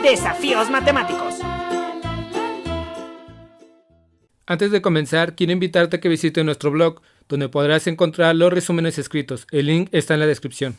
Desafíos matemáticos. Antes de comenzar, quiero invitarte a que visites nuestro blog, donde podrás encontrar los resúmenes escritos. El link está en la descripción.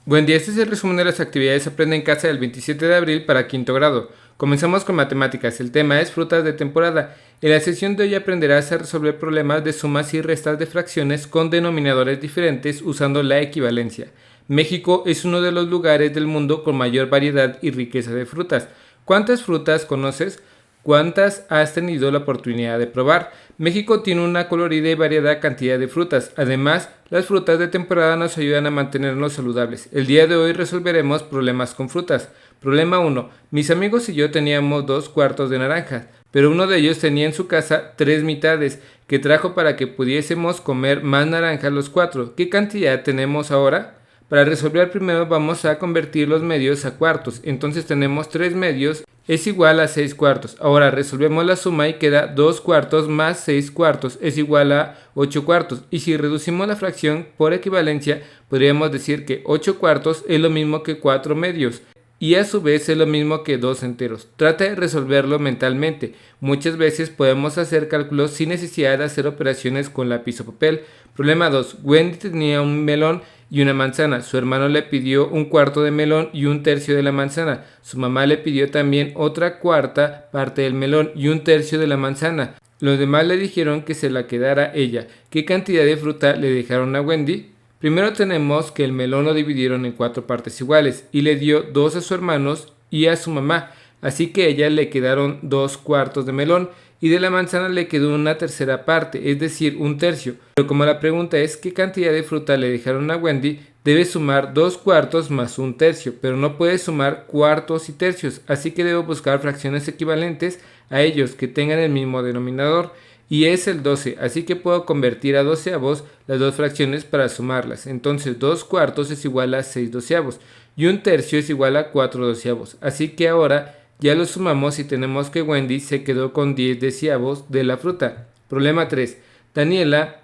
Buen día, este es el resumen de las actividades Aprende en Casa del 27 de abril para quinto grado. Comenzamos con matemáticas. El tema es frutas de temporada. En la sesión de hoy aprenderás a resolver problemas de sumas y restas de fracciones con denominadores diferentes usando la equivalencia. México es uno de los lugares del mundo con mayor variedad y riqueza de frutas. ¿Cuántas frutas conoces? ¿Cuántas has tenido la oportunidad de probar? México tiene una colorida y variada cantidad de frutas. Además, las frutas de temporada nos ayudan a mantenernos saludables. El día de hoy resolveremos problemas con frutas. Problema 1. Mis amigos y yo teníamos 2 cuartos de naranja, pero uno de ellos tenía en su casa 3 mitades, que trajo para que pudiésemos comer más naranjas los 4. ¿Qué cantidad tenemos ahora? Para resolver primero vamos a convertir los medios a cuartos. Entonces tenemos 3 medios es igual a 6 cuartos. Ahora resolvemos la suma y queda 2 cuartos más 6 cuartos es igual a 8 cuartos. Y si reducimos la fracción por equivalencia, podríamos decir que 8 cuartos es lo mismo que 4 medios. Y a su vez es lo mismo que 2 enteros. Trata de resolverlo mentalmente. Muchas veces podemos hacer cálculos sin necesidad de hacer operaciones con lápiz o papel. Problema 2. Wendy tenía un melón y una manzana. Su hermano le pidió un cuarto de melón y un tercio de la manzana. Su mamá le pidió también otra cuarta parte del melón y un tercio de la manzana. Los demás le dijeron que se la quedara ella. ¿Qué cantidad de fruta le dejaron a Wendy? Primero tenemos que el melón lo dividieron en 4 partes iguales y le dio 2 a sus hermanos y a su mamá, así que a ella le quedaron 2 cuartos de melón y de la manzana le quedó una tercera parte, es decir, un tercio. Pero como la pregunta es qué cantidad de fruta le dejaron a Wendy, debe sumar 2 cuartos más un tercio, pero no puede sumar cuartos y tercios, así que debo buscar fracciones equivalentes a ellos que tengan el mismo denominador. Y es el 12, así que puedo convertir a doceavos las dos fracciones para sumarlas. Entonces 2 cuartos es igual a 6 doceavos y un tercio es igual a 4 doceavos. Así que ahora ya lo sumamos y tenemos que Wendy se quedó con 10 doceavos de la fruta. Problema 3. Daniela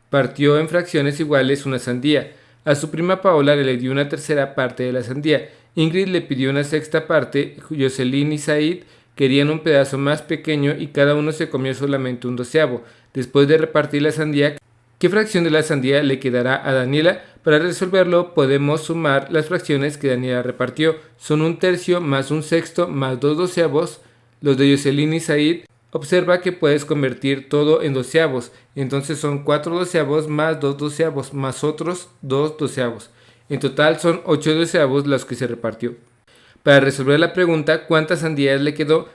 partió en fracciones iguales una sandía. A su prima Paola le dio una tercera parte de la sandía. Ingrid le pidió una sexta parte. Jocelyn y Said querían un pedazo más pequeño y cada uno se comió solamente un doceavo. Después de repartir la sandía, ¿qué fracción de la sandía le quedará a Daniela? Para resolverlo podemos sumar las fracciones que Daniela repartió. Son un tercio más un sexto más 2 doceavos. Los de Jocelyn y Said. Observa que puedes convertir todo en doceavos. Entonces son 4 doceavos más 2 doceavos más otros 2 doceavos. En total son 8 doceavos los que se repartió. Para resolver la pregunta ¿cuántas sandías le quedó?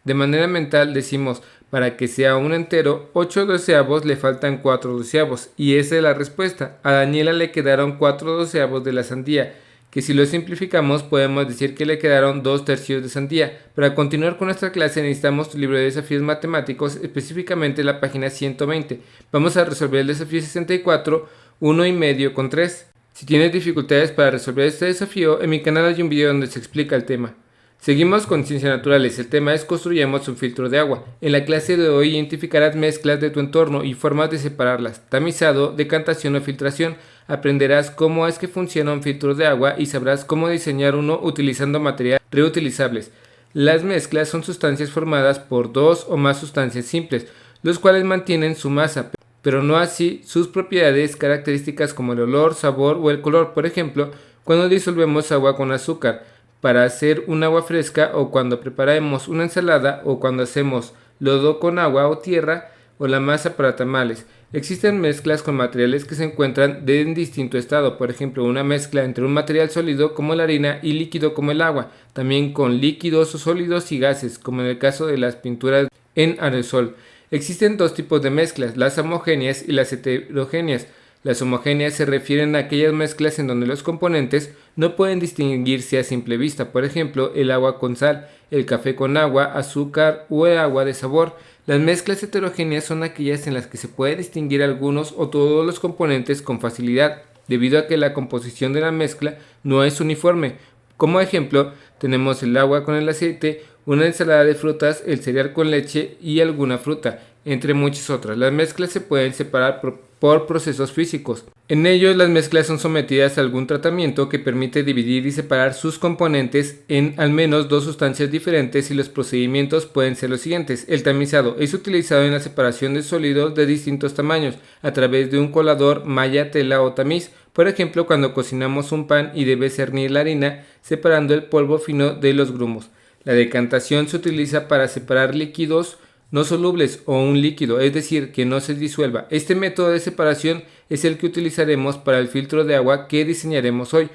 De manera mental decimos, para que sea un entero, 8 doceavos le faltan 4 doceavos, y esa es la respuesta. A Daniela le quedaron 4 doceavos de la sandía, que si lo simplificamos podemos decir que le quedaron 2 tercios de sandía. Para continuar con nuestra clase necesitamos tu libro de desafíos matemáticos, específicamente la página 120. Vamos a resolver el desafío 64, 1,5 con 3. Si tienes dificultades para resolver este desafío, en mi canal hay un video donde se explica el tema. Seguimos con ciencias naturales. El tema es construyamos un filtro de agua. En la clase de hoy identificarás mezclas de tu entorno y formas de separarlas. Tamizado, decantación o filtración. Aprenderás cómo es que funciona un filtro de agua y sabrás cómo diseñar uno utilizando materiales reutilizables. Las mezclas son sustancias formadas por 2 o más sustancias simples, los cuales mantienen su masa, pero no así sus propiedades características como el olor, sabor o el color. Por ejemplo, cuando disolvemos agua con azúcar para hacer un agua fresca, o cuando preparamos una ensalada, o cuando hacemos lodo con agua o tierra, o la masa para tamales. Existen mezclas con materiales que se encuentran en distinto estado, por ejemplo una mezcla entre un material sólido como la harina y líquido como el agua, también con líquidos o sólidos y gases, como en el caso de las pinturas en aerosol. Existen 2 tipos de mezclas, las homogéneas y las heterogéneas. Las homogéneas se refieren a aquellas mezclas en donde los componentes no pueden distinguirse a simple vista, por ejemplo, el agua con sal, el café con agua, azúcar o el agua de sabor. Las mezclas heterogéneas son aquellas en las que se puede distinguir algunos o todos los componentes con facilidad, debido a que la composición de la mezcla no es uniforme. Como ejemplo, tenemos el agua con el aceite, una ensalada de frutas, el cereal con leche y alguna fruta. entre muchas otras. Las mezclas se pueden separar por procesos físicos. En ellos, las mezclas son sometidas a algún tratamiento que permite dividir y separar sus componentes en al menos dos sustancias diferentes, y los procedimientos pueden ser los siguientes. El tamizado es utilizado en la separación de sólidos de distintos tamaños a través de un colador, malla, tela o tamiz. Por ejemplo, cuando cocinamos un pan y debe cernir la harina, separando el polvo fino de los grumos. La decantación se utiliza para separar líquidos no solubles o un líquido, es decir, que no se disuelva. Este método de separación es el que utilizaremos para el filtro de agua que diseñaremos hoy.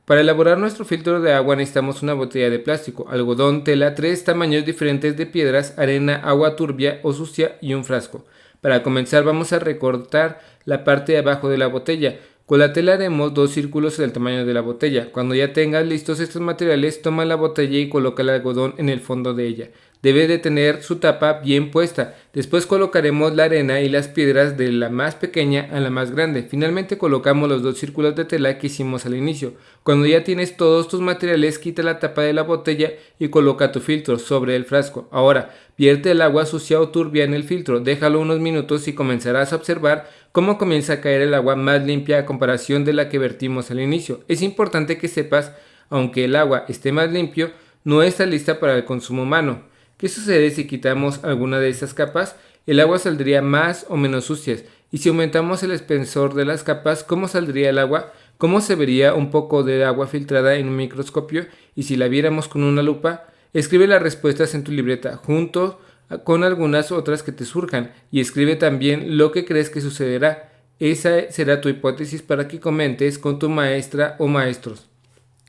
Para elaborar nuestro filtro de agua necesitamos una botella de plástico, algodón, tela, 3 tamaños diferentes de piedras, arena, agua turbia o sucia y un frasco. Para comenzar vamos a recortar la parte de abajo de la botella. Con la tela haremos 2 círculos del tamaño de la botella. Cuando ya tengas listos estos materiales, toma la botella y coloca el algodón en el fondo de ella. Debe de tener su tapa bien puesta. Después colocaremos la arena y las piedras de la más pequeña a la más grande. Finalmente colocamos los 2 círculos de tela que hicimos al inicio. Cuando ya tienes todos tus materiales, quita la tapa de la botella y coloca tu filtro sobre el frasco. Ahora, vierte el agua sucia o turbia en el filtro. Déjalo unos minutos y comenzarás a observar cómo comienza a caer el agua más limpia a comparación de la que vertimos al inicio. Es importante que sepas, aunque el agua esté más limpio, no está lista para el consumo humano. ¿Qué sucede si quitamos alguna de estas capas? El agua saldría más o menos sucia. Y si aumentamos el espesor de las capas, ¿cómo saldría el agua? ¿Cómo se vería un poco de agua filtrada en un microscopio? Y si la viéramos con una lupa, escribe las respuestas en tu libreta, junto con algunas otras que te surjan, y escribe también lo que crees que sucederá. Esa será tu hipótesis para que comentes con tu maestra o maestros.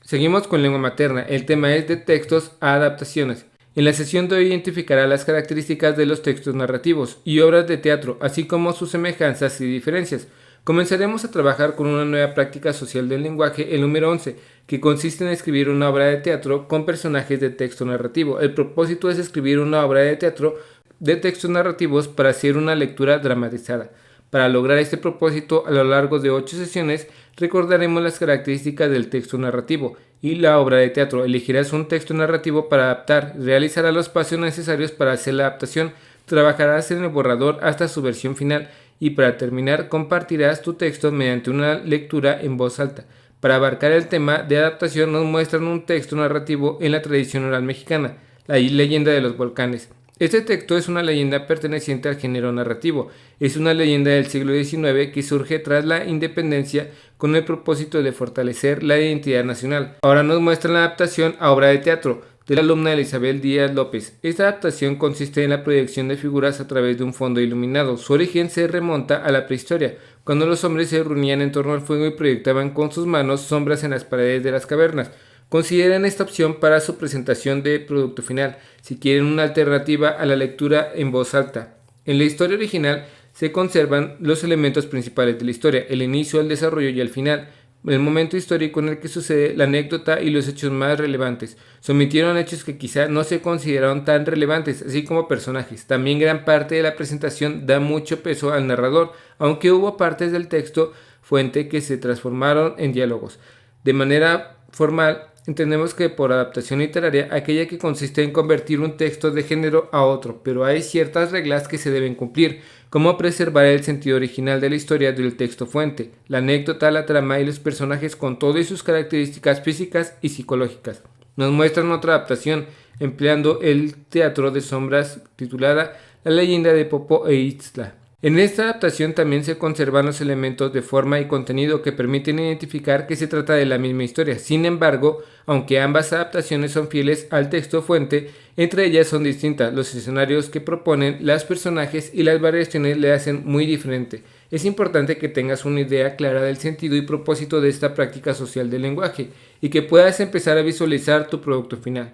Seguimos con lengua materna. El tema es de textos a adaptaciones. En la sesión de hoy identificará las características de los textos narrativos y obras de teatro, así como sus semejanzas y diferencias. Comenzaremos a trabajar con una nueva práctica social del lenguaje, el número 11, que consiste en escribir una obra de teatro con personajes de texto narrativo. El propósito es escribir una obra de teatro de textos narrativos para hacer una lectura dramatizada. Para lograr este propósito, a lo largo de 8 sesiones, recordaremos las características del texto narrativo y la obra de teatro. Elegirás un texto narrativo para adaptar, realizarás los pasos necesarios para hacer la adaptación, trabajarás en el borrador hasta su versión final y para terminar compartirás tu texto mediante una lectura en voz alta. Para abarcar el tema de adaptación nos muestran un texto narrativo en la tradición oral mexicana, la leyenda de los volcanes. Este texto es una leyenda perteneciente al género narrativo. Es una leyenda del siglo XIX que surge tras la independencia con el propósito de fortalecer la identidad nacional. Ahora nos muestran la adaptación a obra de teatro de la alumna Elizabeth Díaz López. Esta adaptación consiste en la proyección de figuras a través de un fondo iluminado. Su origen se remonta a la prehistoria, cuando los hombres se reunían en torno al fuego y proyectaban con sus manos sombras en las paredes de las cavernas. Consideren esta opción para su presentación de producto final, si quieren una alternativa a la lectura en voz alta. En la historia original se conservan los elementos principales de la historia, el inicio, el desarrollo y el final, el momento histórico en el que sucede, la anécdota y los hechos más relevantes. Se omitieron hechos que quizá no se consideraron tan relevantes, así como personajes. También gran parte de la presentación da mucho peso al narrador, aunque hubo partes del texto fuente que se transformaron en diálogos. De manera formal, entendemos que por adaptación literaria, aquella que consiste en convertir un texto de género a otro, pero hay ciertas reglas que se deben cumplir, como preservar el sentido original de la historia del texto fuente, la anécdota, la trama y los personajes con todas sus características físicas y psicológicas. Nos muestran otra adaptación, empleando el teatro de sombras titulada La leyenda de Popo e Itztla. En esta adaptación también se conservan los elementos de forma y contenido que permiten identificar que se trata de la misma historia. Sin embargo, aunque ambas adaptaciones son fieles al texto fuente, entre ellas son distintas. Los escenarios que proponen, los personajes y las variaciones le hacen muy diferente. Es importante que tengas una idea clara del sentido y propósito de esta práctica social del lenguaje y que puedas empezar a visualizar tu producto final.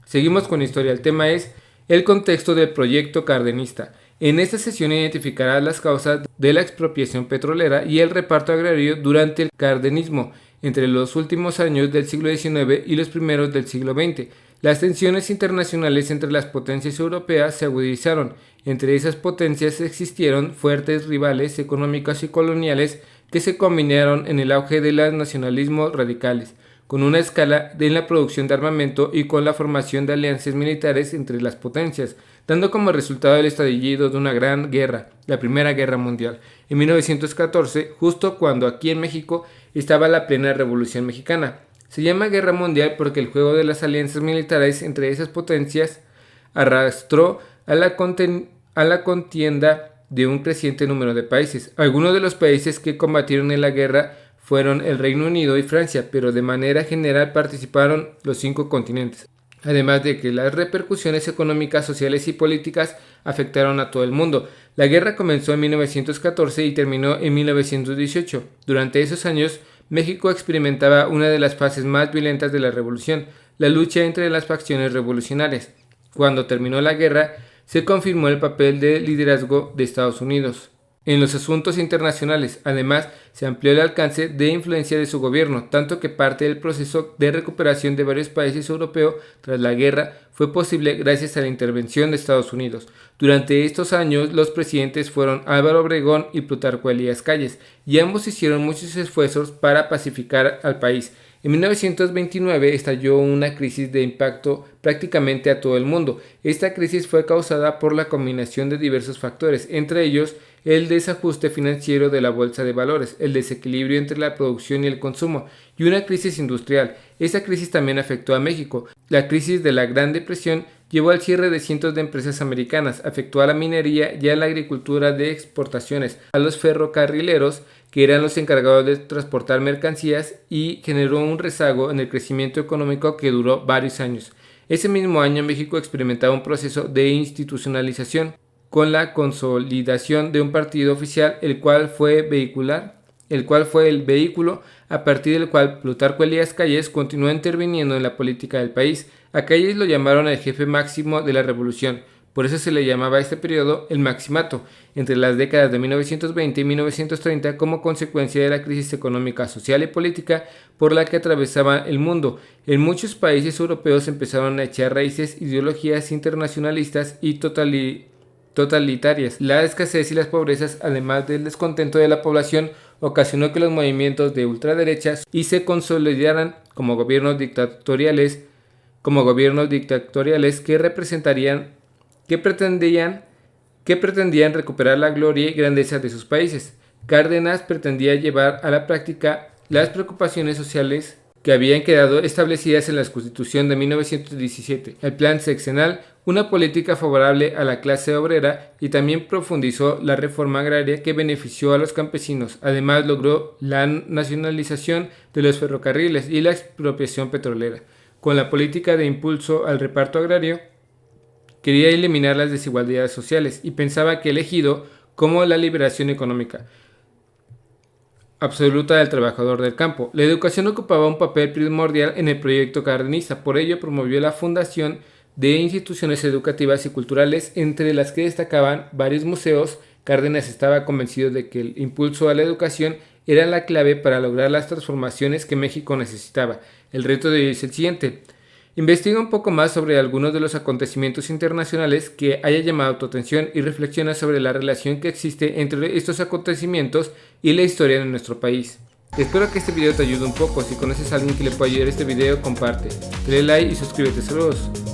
Seguimos con la historia. El tema es el contexto del proyecto cardenista. En esta sesión identificarás las causas de la expropiación petrolera y el reparto agrario durante el cardenismo entre los últimos años del siglo XIX y los primeros del siglo XX. Las tensiones internacionales entre las potencias europeas se agudizaron. Entre esas potencias existieron fuertes rivales económicos y coloniales que se combinaron en el auge de los nacionalismos radicales. con una escala en la producción de armamento y con la formación de alianzas militares entre las potencias, dando como resultado el estallido de una gran guerra, la Primera Guerra Mundial, en 1914, justo cuando aquí en México estaba la plena Revolución Mexicana. Se llama Guerra Mundial porque el juego de las alianzas militares entre esas potencias arrastró a la contienda de un creciente número de países. Algunos de los países que combatieron en la guerra fueron el Reino Unido y Francia, pero de manera general participaron los 5 continentes. Además de que las repercusiones económicas, sociales y políticas afectaron a todo el mundo. La guerra comenzó en 1914 y terminó en 1918. Durante esos años, México experimentaba una de las fases más violentas de la revolución, la lucha entre las facciones revolucionarias. Cuando terminó la guerra, se confirmó el papel de liderazgo de Estados Unidos en los asuntos internacionales. Además, se amplió el alcance de influencia de su gobierno, tanto que parte del proceso de recuperación de varios países europeos tras la guerra fue posible gracias a la intervención de Estados Unidos. Durante estos años, los presidentes fueron Álvaro Obregón y Plutarco Elías Calles, y ambos hicieron muchos esfuerzos para pacificar al país. En 1929 estalló una crisis de impacto prácticamente a todo el mundo. Esta crisis fue causada por la combinación de diversos factores, entre ellos el desajuste financiero de la bolsa de valores, el desequilibrio entre la producción y el consumo, y una crisis industrial. Esta crisis también afectó a México. La crisis de la Gran Depresión llevó al cierre de cientos de empresas americanas, afectó a la minería y a la agricultura de exportaciones, a los ferrocarrileros, que eran los encargados de transportar mercancías, y generó un rezago en el crecimiento económico que duró varios años. Ese mismo año México experimentaba un proceso de institucionalización, con la consolidación de un partido oficial, el cual fue el vehículo a partir del cual Plutarco Elías Calles continuó interviniendo en la política del país. A Calles lo llamaron el jefe máximo de la revolución, por eso se le llamaba a este periodo el Maximato, entre las décadas de 1920 y 1930, como consecuencia de la crisis económica, social y política por la que atravesaba el mundo. En muchos países europeos empezaron a echar raíces ideologías internacionalistas y totalitarias. La escasez y las pobrezas, además del descontento de la población, ocasionó que los movimientos de ultraderecha y se consolidaran como gobiernos dictatoriales que pretendían recuperar la gloria y grandeza de sus países. Cárdenas pretendía llevar a la práctica las preocupaciones sociales que habían quedado establecidas en la Constitución de 1917, el Plan Sexenal, una política favorable a la clase obrera, y también profundizó la reforma agraria que benefició a los campesinos. Además, logró la nacionalización de los ferrocarriles y la expropiación petrolera. Con la política de impulso al reparto agrario, quería eliminar las desigualdades sociales y pensaba que el ejido como la liberación económica absoluta del trabajador del campo. La educación ocupaba un papel primordial en el proyecto cardenista, por ello promovió la fundación de instituciones educativas y culturales, entre las que destacaban varios museos. Cárdenas estaba convencido de que el impulso a la educación era la clave para lograr las transformaciones que México necesitaba. El reto de hoy es el siguiente: investiga un poco más sobre algunos de los acontecimientos internacionales que haya llamado tu atención y reflexiona sobre la relación que existe entre estos acontecimientos y la historia de nuestro país. Espero que este video te ayude un poco. Si conoces a alguien que le pueda ayudar este video, comparte, dale like y suscríbete. Saludos.